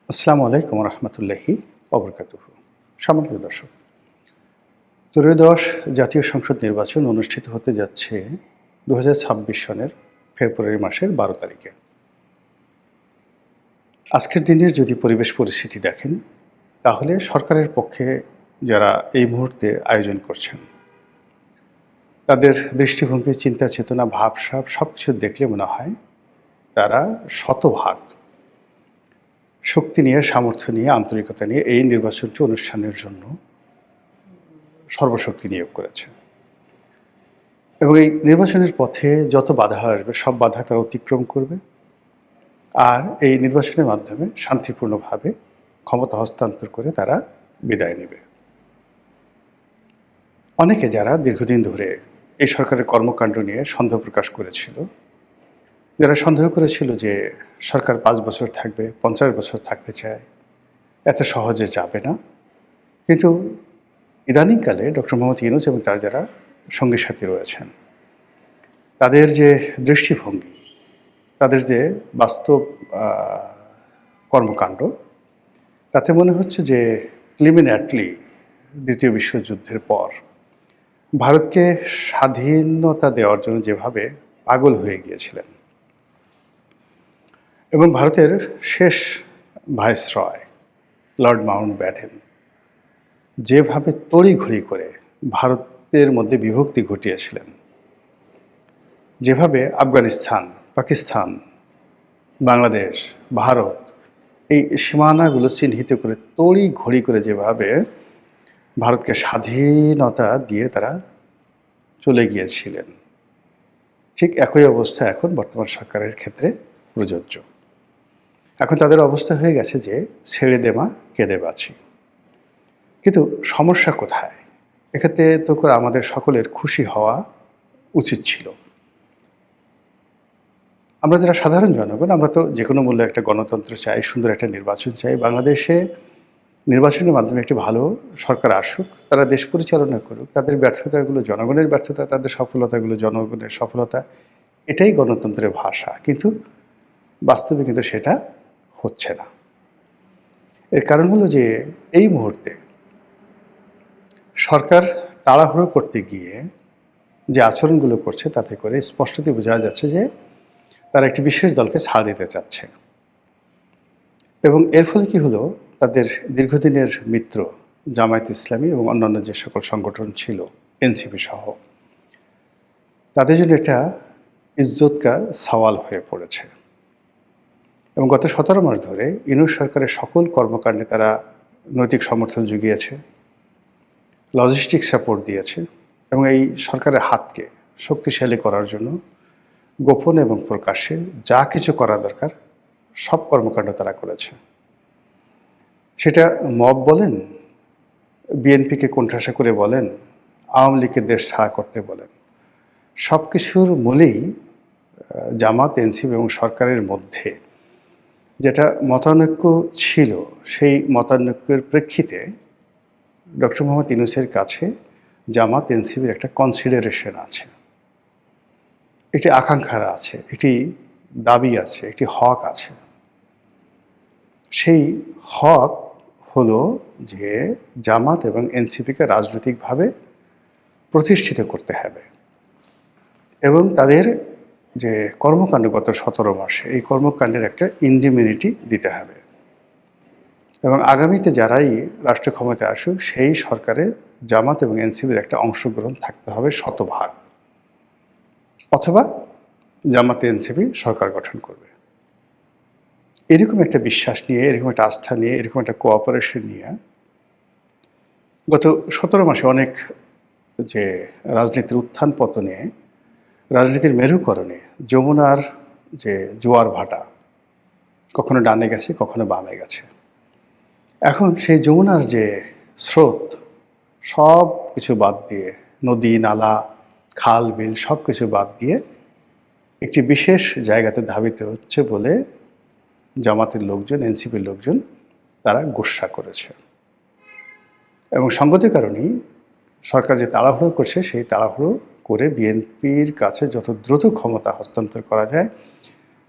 আসসালামু আলাইকুম রহমতুল্লাহি অবরকাতুহু। সম্মানিত দর্শক, ত্রয়োদশ জাতীয় সংসদ নির্বাচন অনুষ্ঠিত হতে যাচ্ছে ২০২৬ সনের ফেব্রুয়ারি মাসের ১২ তারিখে। আজকের দিনের যদি পরিবেশ পরিস্থিতি দেখেন, তাহলে সরকারের পক্ষে যারা এই মুহূর্তে আয়োজন করছেন, তাদের দৃষ্টিভঙ্গি, চিন্তা চেতনা, ভাবসাব সবকিছু দেখলে মনে হয় তারা শতভাগ শক্তি নিয়ে, সামর্থ্য নিয়ে, আন্তরিকতা নিয়ে এই নির্বাচনটি অনুষ্ঠানের জন্য সর্বশক্তি নিয়োগ করেছে। এবং এই নির্বাচনের পথে যত বাধা আসবে সব বাধা তারা অতিক্রম করবে, আর এই নির্বাচনের মাধ্যমে শান্তিপূর্ণভাবে ক্ষমতা হস্তান্তর করে তারা বিদায় নেবে। অনেকে যারা দীর্ঘদিন ধরে এই সরকারের কর্মকাণ্ড নিয়ে সন্দেহ প্রকাশ করেছিল, যারা সন্দেহ করেছিল যে সরকার ৫ বছর থাকবে, ৫০ বছর থাকতে চায়, এত সহজে যাবে না, কিন্তু ইদানিংকালে ডক্টর মোহাম্মদ ইউনূস এবং তার যারা সঙ্গী সাথী রয়েছেন, তাদের যে দৃষ্টিভঙ্গি, তাদের যে বাস্তব কর্মকাণ্ড, তাতে মনে হচ্ছে যে প্রিলিমিনারিলি দ্বিতীয় বিশ্বযুদ্ধের পর ভারতকে স্বাধীনতা দেওয়ার জন্য যেভাবে পাগল হয়ে গিয়েছিলেন এবং ভারতের শেষ ভাইসরয় লর্ড মাউন্টব্যাটেন যেভাবে তড়িঘড়ি করে ভারতের মধ্যে বিভক্তি ঘটিয়েছিলেন, যেভাবে আফগানিস্তান, পাকিস্তান, বাংলাদেশ, ভারত এই সীমানাগুলো চিহ্নিত করে তড়িঘড়ি করে যেভাবে ভারতকে স্বাধীনতা দিয়ে তারা চলে গিয়েছিলেন, ঠিক একই অবস্থা এখন বর্তমান সরকারের ক্ষেত্রে প্রযোজ্য। এখন তাদের অবস্থা হয়ে গেছে যে ছেড়ে দে মা কেঁদে বাঁচি। কিন্তু সমস্যা কোথায়? এক্ষেত্রে তো করে আমাদের সকলের খুশি হওয়া উচিত ছিল। আমরা যারা সাধারণ জনগণ, আমরা তো যে কোনো মূল্যে একটা গণতন্ত্র চাই, সুন্দর একটা নির্বাচন চাই। বাংলাদেশে নির্বাচনের মাধ্যমে একটি ভালো সরকার আসুক, তারা দেশ পরিচালনা করুক, তাদের ব্যর্থতাগুলো জনগণের ব্যর্থতা, তাদের সফলতাগুলো জনগণের সফলতা, এটাই গণতন্ত্রের ভাষা। কিন্তু বাস্তবে কিন্তু সেটা হচ্ছে না। এর কারণ হলো যে এই মুহূর্তে সরকার তাড়াহুড়ো করতে গিয়ে যে আচরণগুলো করছে, তাতে করে স্পষ্টতই বোঝা যাচ্ছে যে তারা একটি বিশেষ দলকে ছাড় দিতে চাচ্ছে। এবং এর ফলে কি হলো, তাদের দীর্ঘদিনের মিত্র জামায়াত ইসলামী এবং অন্যান্য যে সকল সংগঠন ছিল, এনসিপি সহ, তাদের জন্য এটা ইজ্জত কা সওয়াল হয়ে পড়েছে। এবং গত ১৭ মাস ধরে ইউনূস সরকারের সকল কর্মকাণ্ডে তারা নৈতিক সমর্থন জুগিয়েছে, লজিস্টিক সাপোর্ট দিয়েছে এবং এই সরকারের হাতকে শক্তিশালী করার জন্য গোপন এবং প্রকাশ্যে যা কিছু করা দরকার সব কর্মকাণ্ড তারা করেছে। সেটা মব বলেন, বিএনপিকে কোণঠাসা করে বলেন, আওয়ামী লীগকে দেশ ছাড়া করতে বলেন, সব কিছুর মূলেই জামাত, এনসিপি এবং সরকারের মধ্যে যেটা মতানৈক্য ছিল, সেই মতানৈক্যের প্রেক্ষিতে ডক্টর মোহাম্মদ ইউনূসের কাছে জামাত, এনসিপির একটা কনসিডারেশন আছে, একটি আকাঙ্ক্ষা আছে, একটি দাবি আছে, একটি হক আছে। সেই হক হলো যে জামাত এবং এনসিপিকে রাজনৈতিকভাবে প্রতিষ্ঠিত করতে হবে এবং তাদের যে কর্মকাণ্ড গত ১৭ মাসে, এই কর্মকাণ্ডের একটা ইন্ডিমিউনিটি দিতে হবে এবং আগামীতে যারাই রাষ্ট্র ক্ষমতায় আসুক, সেই সরকারে জামাত এবং এনসিপির একটা অংশগ্রহণ থাকতে হবে শতভাগ, অথবা জামাত এনসিপি সরকার গঠন করবে। এরকম একটা বিশ্বাস নিয়ে, এরকম একটা আস্থা নিয়ে, এরকম একটা কোঅপারেশন নিয়ে গত ১৭ মাসে অনেক যে রাজনীতির উত্থান পতনে, রাজনীতির মেরুকরণে যমুনার যে জোয়ার ভাটা, কখনো ডানে গেছে, কখনো বামে গেছে, এখন সেই যমুনার যে স্রোত, সব কিছু বাদ দিয়ে, নদী নালা, খাল বিল সব কিছু বাদ দিয়ে একটি বিশেষ জায়গাতে ধাবিত হচ্ছে বলে জামাতের লোকজন, এনসিপির লোকজন তারা গোস্বা করেছে। এবং সঙ্গতির কারণেই সরকার যে তাড়াহুড়ো করছে, সেই তাড়াহুড়ো করে বিএনপির কাছে যত দ্রুত ক্ষমতা হস্তান্তর করা যায়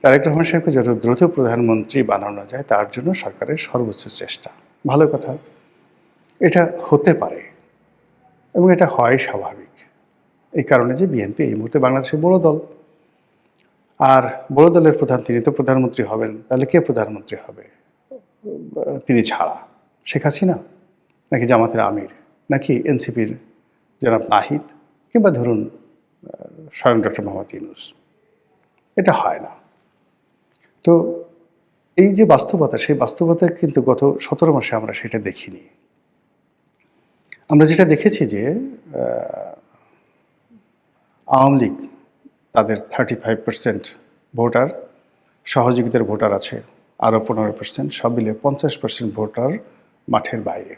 তারেক রহমান সাহেবকে যত দ্রুত প্রধানমন্ত্রী বানানো যায় তার জন্য সরকারের সর্বোচ্চ চেষ্টা। ভালো কথা, এটা হতে পারে এবং এটা হয় স্বাভাবিক। এই কারণে যে বিএনপি এই মুহূর্তে বাংলাদেশের বড় দল, আর বড় দলের প্রধান তিনি তো প্রধানমন্ত্রী হবেন, তাহলে কে প্রধানমন্ত্রী হবে তিনি ছাড়া? শেখ হাসিনা, নাকি জামাতের আমির, নাকি এনসিপির জনাব নাহিদ, কিংবা ধরুন স্বয়ং ডক্টর মোহাম্মদ ইউনূস? এটা হয় না। তো এই যে বাস্তবতা, সেই বাস্তবতা কিন্তু গত 17 মাসে আমরা সেটা দেখিনি। আমরা যেটা দেখেছি যে আওয়ামী লীগ তাদের 35% ভোটার, সহযোগিতার ভোটার আছে আরও 15%, সব মিলে 50% ভোটার মাঠের বাইরে।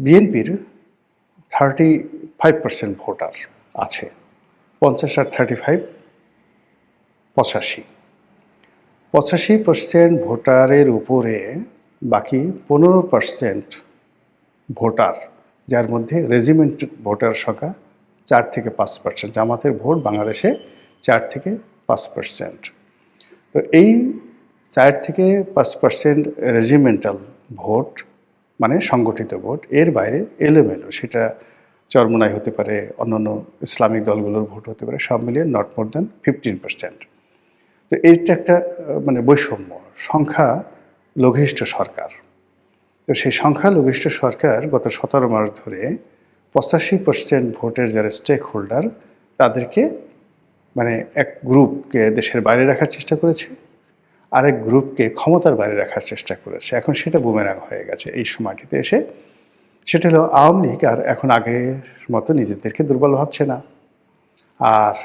বিএনপির 35% ভোটার আছে, 50 আর 35 85% ভোটারের উপরে বাকি 15% ভোটার, যার মধ্যে রেজিমেন্ট ভোটার সংখ্যা 4 থেকে 5%। জামাতের ভোট বাংলাদেশে 4 থেকে 5%। তো এই 4 থেকে 5% রেজিমেন্টাল ভোট, মানে সংগঠিত ভোট, এর বাইরে এলোমেলো, সেটা চরমোনাই হতে পারে, অন্যান্য ইসলামিক দলগুলোর ভোট হতে পারে, সব মিলিয়ে নট মোর দ্যান 15%। তো এইটা একটা মানে বৈষম্য, সংখ্যা লঘিষ্ঠ সরকার। তো সেই সংখ্যালঘিষ্ঠ সরকার গত 17 মাস ধরে 85% ভোটের যারা স্টেক হোল্ডার তাদেরকে মানে এক গ্রুপকে দেশের বাইরে রাখার চেষ্টা করেছে, আরেক গ্রুপকে ক্ষমতার বাইরে রাখার চেষ্টা করেছে। এখন সেটা বুমেরাং হয়ে গেছে এই সময়টিতে এসে। সেটা হলো আওয়ামী লীগ আর এখন আগের মতো নিজেদেরকে দুর্বল ভাবছে না। আর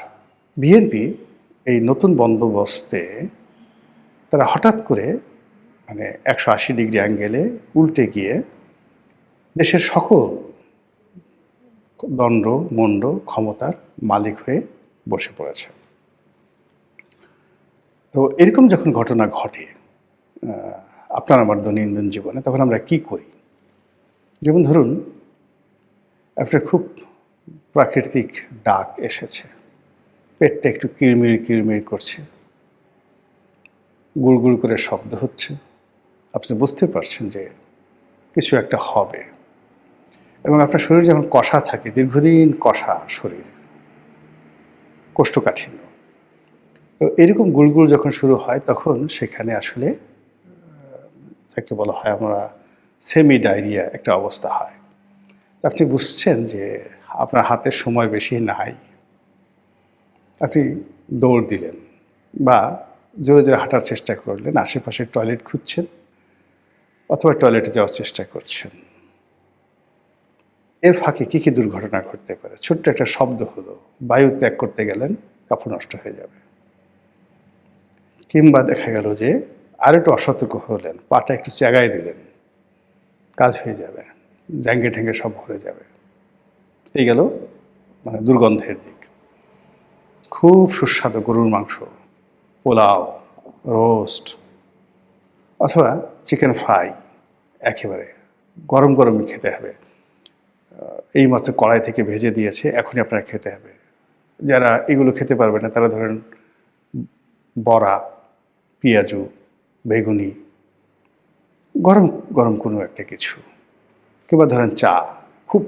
বিএনপি এই নতুন বন্দোবস্তে তারা হঠাৎ করে মানে 180 ডিগ্রি অ্যাঙ্গেলে উল্টে গিয়ে দেশের সকল দণ্ড মণ্ড ক্ষমতার মালিক হয়ে বসে পড়েছে। তো এরকম যখন ঘটনা ঘটে আপনার আমার দৈনন্দিন জীবনে, তখন আমরা কি করি? যেমন ধরুন, একটা খুব প্রাকৃতিক ডাক এসেছে, পেটটা একটু কিরমির কিরমির করছে, গুড়গুড় করে শব্দ হচ্ছে, আপনি বুঝতে পারছেন যে কিছু একটা হবে। এবং আপনার শরীর যখন কষা থাকে, দীর্ঘদিন কষা শরীর, কোষ্ঠকাঠিন্য, তো এরকম গুড়গুড় যখন শুরু হয় তখন সেখানে আসলে যাকে বলা হয় আমরা সেমি ডায়রিয়া একটা অবস্থা হয়। আপনি বুঝছেন যে আপনার হাতে সময় বেশি নাই, আপনি দৌড় দিলেন বা জোরে জোরে হাঁটার চেষ্টা করলেন, আশেপাশে টয়লেট খুঁজছেন অথবা টয়লেটে যাওয়ার চেষ্টা করছেন। এর ফাঁকে কী কী দুর্ঘটনা ঘটতে পারে? ছোট্ট একটা শব্দ হলো, বায়ু ত্যাগ করতে গেলেন, কাপড় নষ্ট হয়ে যাবে। কিংবা দেখা গেল যে আর একটু অসতর্ক হলেন, পাটা একটু চ্যাগায় দিলেন, কাজ হয়ে যাবে, জ্যাঙ্গে ঠ্যাঙ্গে সব ভরে যাবে। এই গেল মানে দুর্গন্ধের দিক। খুব সুস্বাদু গরুর মাংস, পোলাও, রোস্ট অথবা চিকেন ফ্রাই একেবারে গরম গরমই খেতে হবে, এইমাত্র কড়াই থেকে ভেজে দিয়েছে, এখনই আপনার খেতে হবে। যারা এগুলো খেতে পারবে না তারা ধরেন বড়া, পেঁয়াজু, বেগুনি, গরম গরম কোনো একটা কিছু, কিংবা ধরেন চা, খুব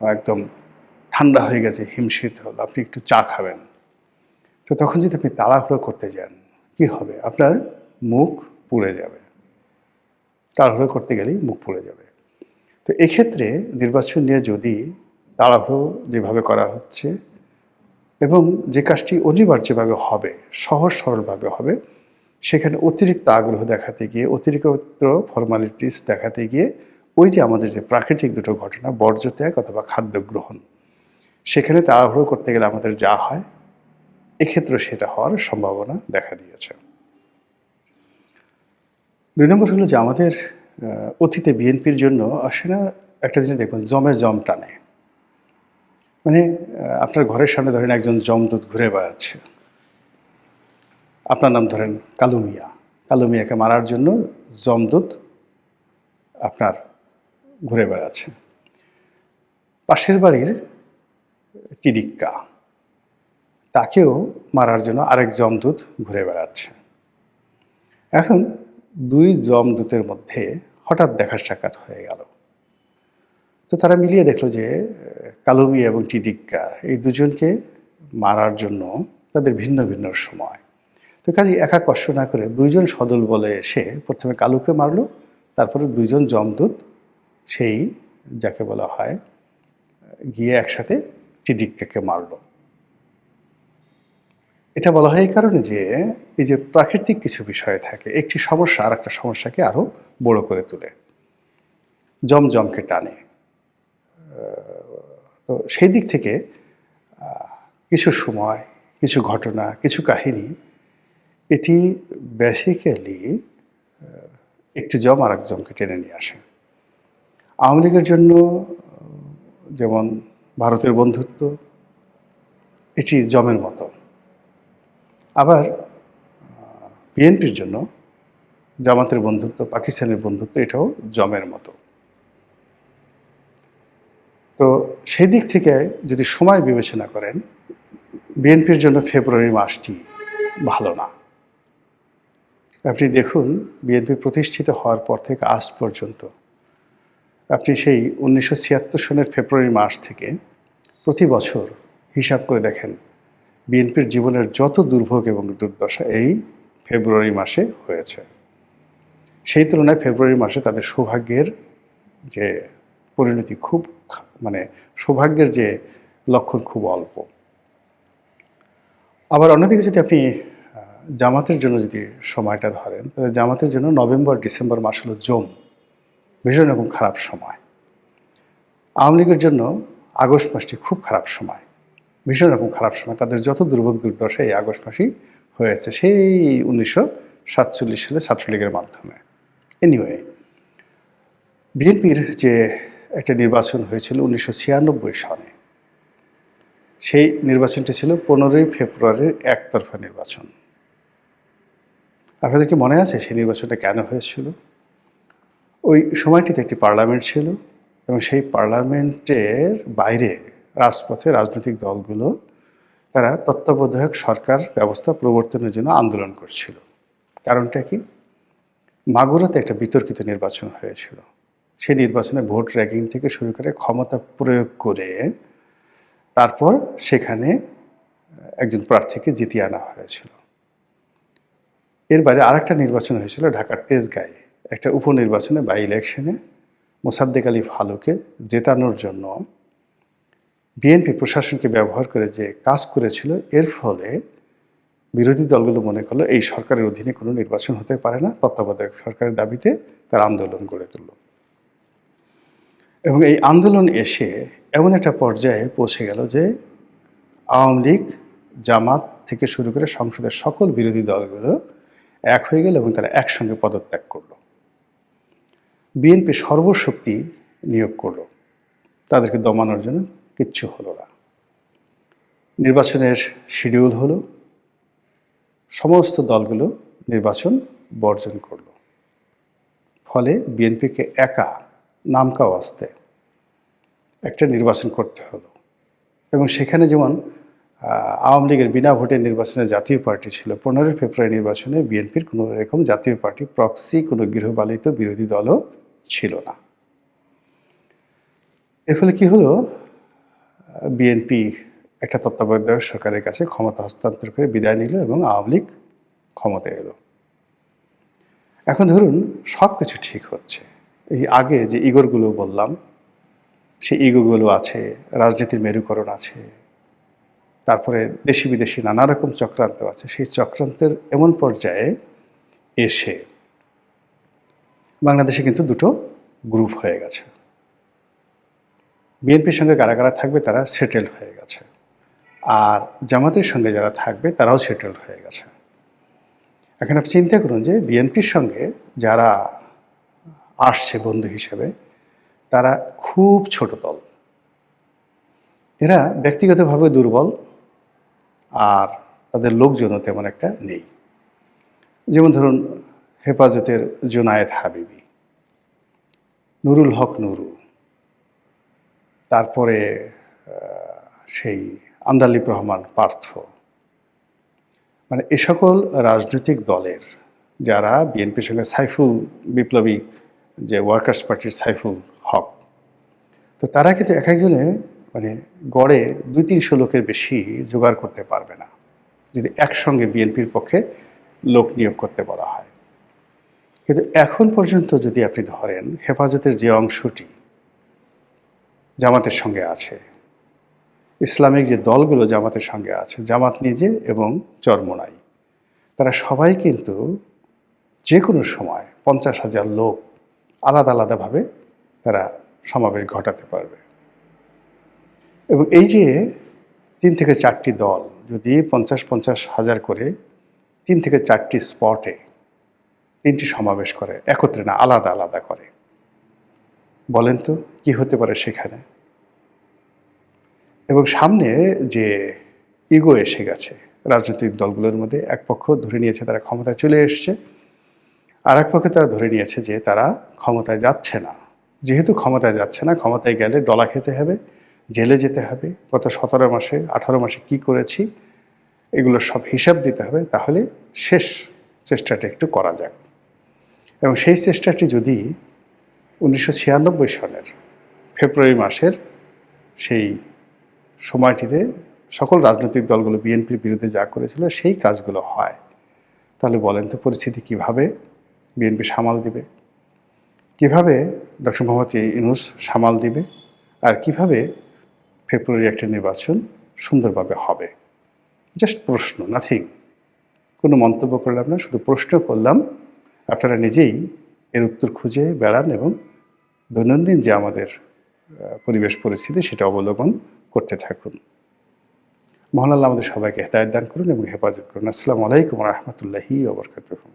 একদম ঠান্ডা হয়ে গেছে, হিমশীত হল, আপনি একটু চা খাবেন। তো তখন যদি আপনি তাড়াহুড়ো করতে যান, কি হবে? আপনার মুখ পুড়ে যাবে, তাড়াহুড়ো করতে গেলেই মুখ পুড়ে যাবে। তো এক্ষেত্রে নির্বাচন নিয়ে যদি তাড়াহুড়ো যেভাবে করা হচ্ছে এবং যে কাজটি অনিবার্যভাবে হবে, সহজ সরলভাবে হবে, সেখানে অতিরিক্ত আগ্রহ দেখাতে গিয়ে, অতিরিক্ত ফর্মালিটিস দেখাতে গিয়ে ওই যে আমাদের যে প্রাকৃতিক দুটো ঘটনা, বর্জ্য ত্যাগ অথবা খাদ্য গ্রহণ, সেখানে তাড়াহুড়ো করতে গেলে আমাদের যা হয়, এক্ষেত্রে সেটা হওয়ার সম্ভাবনা দেখা দিয়েছে। ২ নম্বর হলো যে আমাদের অতীতে বিএনপির জন্য আসলে একটা জিনিস দেখবেন, জমে জম টানে। মানে আপনার ঘরের সামনে ধরেন একজন যমদূত ঘুরে বেড়াচ্ছে, আপনার নাম ধরেন কালু মিয়া, কালু মিয়াকে মারার জন্য যমদূত আপনার ঘুরে বেড়াচ্ছে। পাশের বাড়ির টিডিক্কা, তাকেও মারার জন্য আরেক যমদূত ঘুরে বেড়াচ্ছে। এখন দুই যমদূতের মধ্যে হঠাৎ দেখা সাক্ষাৎ হয়ে গেল। তো তারা মিলিয়ে দেখলো যে কালো মিয়া এবং টিডিক্কা এই দুজনকে মারার জন্য তাদের ভিন্ন ভিন্ন সময়। তো কাজে একা কষ্ট না করে দুইজন সদল বলে এসে প্রথমে কালুকে মারলো, তারপরে দুইজন যমদূত সেই যাকে বলা হয় গিয়ে একসাথে টিডিক্কাকে মারলো। এটা বলা হয় এই কারণে যে এই যে প্রাকৃতিক কিছু বিষয় থাকে, একটি সমস্যা আর একটা সমস্যাকে আরো বড় করে তোলে, জমজমকে টানে। তো সেই দিক থেকে কিছু সময়, কিছু ঘটনা, কিছু কাহিনী, এটি বেসিক্যালি একটি জম আর এক জমকে টেনে নিয়ে আসে। আওয়ামী লীগের জন্য যেমন ভারতের বন্ধুত্ব এটি জমের মতো, আবার বিএনপির জন্য জামাতের বন্ধুত্ব, পাকিস্তানের বন্ধুত্ব এটাও জমের মতো। তো সেই দিক থেকে যদি সময় বিবেচনা করেন, বিএনপির জন্য ফেব্রুয়ারি মাসটি ভালো না। আপনি দেখুন বিএনপি প্রতিষ্ঠিত হওয়ার পর থেকে আজ পর্যন্ত আপনি সেই 1976 সনের ফেব্রুয়ারি মাস থেকে প্রতি বছর হিসাব করে দেখেন, বিএনপির জীবনের যত দুর্ভোগ এবং দুর্দশা এই ফেব্রুয়ারি মাসে হয়েছে। সেই তুলনায় ফেব্রুয়ারি মাসে তাদের সৌভাগ্যের যে পরিণতি খুব, মানে সৌভাগ্যের যে লক্ষণ খুব অল্প। আবার অন্যদিকে যদি আপনি জামাতের জন্য যদি সময়টা ধরেন, তাহলে জামাতের জন্য নভেম্বর ডিসেম্বর মাস হলো জম, ভীষণ রকম খারাপ সময়। আওয়ামী লীগের জন্য আগস্ট মাসটি খুব খারাপ সময়, ভীষণ রকম খারাপ সময়। তাদের যত দুর্ভোগ দুর্দশা এই আগস্ট মাসেই হয়েছে, সেই 1947 সালে ছাত্রলীগের মাধ্যমে। এনিওয়ে, বিএনপির যে একটা নির্বাচন হয়েছিল 1996 সালে, সেই নির্বাচনটি ছিল 15ই ফেব্রুয়ারির একতরফা নির্বাচন। আপনাদের কি মনে আছে সেই নির্বাচনটা কেন হয়েছিল? ওই সময়টিতে একটি পার্লামেন্ট ছিল এবং সেই পার্লামেন্টের বাইরে রাজপথে রাজনৈতিক দলগুলো তারা তত্ত্বাবধায়ক সরকার ব্যবস্থা প্রবর্তনের জন্য আন্দোলন করছিল। কারণটা কি? মাগুরাতে একটা বিতর্কিত নির্বাচন হয়েছিল। সেই নির্বাচনে ভোট র্যাগিং থেকে শুরু করে ক্ষমতা প্রয়োগ করে তারপর সেখানে একজন প্রার্থীকে জিতিয়ে আনা হয়েছিল। এর বাইরে আরেকটা নির্বাচন হয়েছিল ঢাকার তেজগাঁয়ে, একটা উপনির্বাচনে বাই ইলেকশনে মোসাদ্দেক আলী ফালুকে জেতানোর জন্য বিএনপি প্রশাসনকে ব্যবহার করে যে কাজ করেছিল, এর ফলে বিরোধী দলগুলো মনে করলো এই সরকারের অধীনে কোনো নির্বাচন হতে পারে না, তত্ত্বাবধায়ক সরকারের দাবিতে তার আন্দোলন গড়ে তুলল। এবং এই আন্দোলন এসে এমন একটা পর্যায়ে পৌঁছে গেল যে আওয়ামী লীগ, জামাত থেকে শুরু করে সংসদের সকল বিরোধী দলগুলো এক হয়ে গেল এবং তারা একসঙ্গে পদত্যাগ করলো। বিএনপি সর্বশক্তি নিয়োগ করলো, তাদেরকে দমানোর জন্য কিচ্ছু হলো না। নির্বাচনের শিডিউল হলো, সমস্ত দলগুলো নির্বাচন বর্জন করল। ফলে বিএনপিকে একা নামকা ওয়াস্তে একটা নির্বাচন করতে হলো। এবং সেখানে যেমন আওয়ামী লীগের বিনা ভোটে নির্বাচনে জাতীয় পার্টি ছিল, 15 ফেব্রুয়ারি নির্বাচনে বিএনপির কোনো এরকম জাতীয় পার্টি প্রক্সি কোনো গৃহপালিত বিরোধী দলও ছিল না। এর ফলে কি হলো, বিএনপি একটা তত্ত্বাবধায়ক সরকারের কাছে ক্ষমতা হস্তান্তর করে বিদায় নিল এবং আওয়ামী লীগ ক্ষমতায় এলো। এখন ধরুন সব কিছু ঠিক হচ্ছে, এই আগে যে ইগোরগুলো বললাম সেই ইগোগুলো আছে, রাজনীতির মেরুকরণ আছে, তারপরে দেশি বিদেশি নানা রকম চক্রান্ত আছে। সেই চক্রান্তের এমন পর্যায়ে এসে বাংলাদেশে কিন্তু দুটো গ্রুপ হয়ে গেছে। বিএনপির সঙ্গে কারা কারা থাকবে তারা সেটেলড হয়ে গেছে, আর জামাতের সঙ্গে যারা থাকবে তারাও সেটেলড হয়ে গেছে। এখন আপনি চিন্তা করুন যে বিএনপির সঙ্গে যারা আসছে বন্ধু হিসেবে তারা খুব ছোট দল, এরা ব্যক্তিগতভাবে দুর্বল আর তাদের লোকজনও তেমন একটা নেই। যেমন ধরুন হেফাজতের জুনায়েদ হাবিবি, নুরুল হক নুরু, তারপরে সেই আন্দালিব রহমান পার্থ, মানে এ সকল রাজনৈতিক দলের যারা বিএনপির সঙ্গে সাইফুল বিপ্লবী যে ওয়ার্কার্স পার্টির সাইফুল হক, তো তারা কিন্তু এক একজনে মানে গড়ে 200-300 লোকের বেশি জোগাড় করতে পারবে না যদি একসঙ্গে বিএনপির পক্ষে লোক নিয়োগ করতে বলা হয়। কিন্তু এখন পর্যন্ত যদি আপনি ধরেন হেফাজতের যে অংশটি জামাতের সঙ্গে আছে, ইসলামিক যে দলগুলো জামাতের সঙ্গে আছে, জামাত নিজে এবং চরমোনাই, তারা সবাই কিন্তু যে কোনো সময় 50,000 লোক আলাদা আলাদাভাবে তারা সমাবেশ ঘটাতে পারবে। এবং এই যে 3 থেকে 4টি দল যদি 50,000 করে 3 থেকে 4টি স্পটে 3টি সমাবেশ করে, একত্রে না আলাদা আলাদা করে, বলেন তো কি হতে পারে সেখানে? এবং সামনে যে ইগো এসে গেছে রাজনৈতিক দলগুলোর মধ্যে, এক পক্ষ ধরে নিয়েছে তারা ক্ষমতায় চলে এসছে, আর এক পক্ষে তারা ধরে নিয়েছে যে তারা ক্ষমতায় যাচ্ছে না। যেহেতু ক্ষমতায় যাচ্ছে না, ক্ষমতায় গেলে ডলা খেতে হবে, জেলে যেতে হবে, গত 17 মাসে 18 মাসে কি করেছি এগুলোর সব হিসাব দিতে হবে, তাহলে শেষ চেষ্টাটা একটু করা যাক। এবং সেই চেষ্টাটি যদি 1996 সনের ফেব্রুয়ারি মাসের সেই সময়টিতে সকল রাজনৈতিক দলগুলো বিএনপির বিরুদ্ধে যা করেছিল সেই কাজগুলো হয়, তাহলে বলেন তো পরিস্থিতি কিভাবে বিএনপি সামাল দিবে, কিভাবে ডক্টর মোহাম্মদ ইউনূস সামাল দিবে, আর কিভাবে ফেব্রুয়ারি একটা নির্বাচন সুন্দরভাবে হবে? জাস্ট প্রশ্ন, নাথিং। কোনো মন্তব্য করলাম না, শুধু প্রশ্ন করলাম। আপনারা নিজেই এর উত্তর খুঁজে বেড়ান এবং দৈনন্দিন যে আমাদের পরিবেশ পরিস্থিতি সেটা অবলম্বন করতে থাকুন। মহান আল্লাহ আমাদের সবাইকে হেদায়েত দান করুন এবং হেফাজত করুন। আসসালামু আলাইকুম ওয়া রাহমাতুল্লাহি ওয়া বারাকাতুহু।